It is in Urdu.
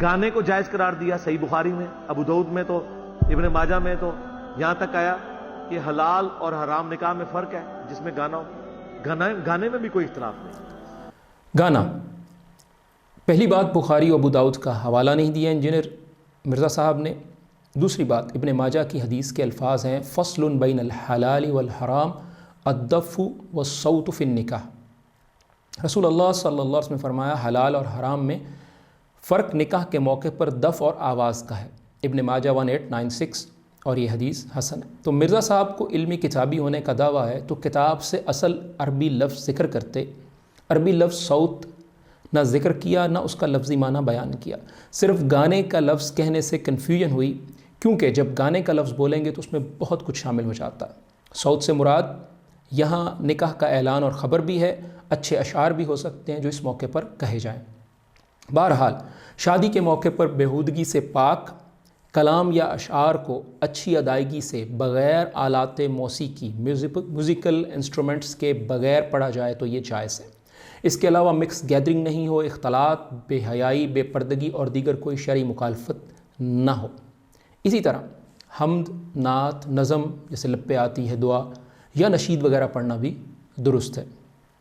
گانے کو جائز قرار دیا، صحیح بخاری میں، ابو داؤد میں تو، ابن ماجہ میں تو یہاں تک آیا کہ حلال اور حرام نکاح میں فرق ہے جس میں گانا ہو، گانے میں بھی کوئی اختلاف نہیں۔ گانا، پہلی بات بخاری و ابو داؤد کا حوالہ نہیں دیا انجینئر مرزا صاحب نے۔ دوسری بات ابن ماجہ کی حدیث کے الفاظ ہیں فصل بین الحلال والحرام الدف والصوت فی النکاح۔ رسول اللہ صلی اللہ علیہ وسلم نے فرمایا حلال اور حرام میں فرق نکاح کے موقع پر دف اور آواز کا ہے، ابن ماجہ 1896، اور یہ حدیث حسن ہے۔ تو مرزا صاحب کو علمی کتابی ہونے کا دعویٰ ہے تو کتاب سے اصل عربی لفظ ذکر کرتے، عربی لفظ صوت نہ ذکر کیا نہ اس کا لفظی معنی بیان کیا، صرف گانے کا لفظ کہنے سے کنفیوژن ہوئی، کیونکہ جب گانے کا لفظ بولیں گے تو اس میں بہت کچھ شامل ہو جاتا ہے۔ صوت سے مراد یہاں نکاح کا اعلان اور خبر بھی ہے، اچھے اشعار بھی ہو سکتے ہیں جو اس موقع پر کہے جائیں۔ بہرحال شادی کے موقع پر بیہودگی سے پاک کلام یا اشعار کو اچھی ادائیگی سے بغیر آلات موسیقی میوزیکل انسٹرومنٹس کے بغیر پڑھا جائے تو یہ جائز ہے۔ اس کے علاوہ مکس گیدرنگ نہیں ہو، اختلاط، بے حیائی، بے پردگی اور دیگر کوئی شرعی مخالفت نہ ہو۔ اسی طرح حمد، نعت، نظم جیسے لب پہ آتی ہے دعا یا نشید وغیرہ پڑھنا بھی درست ہے۔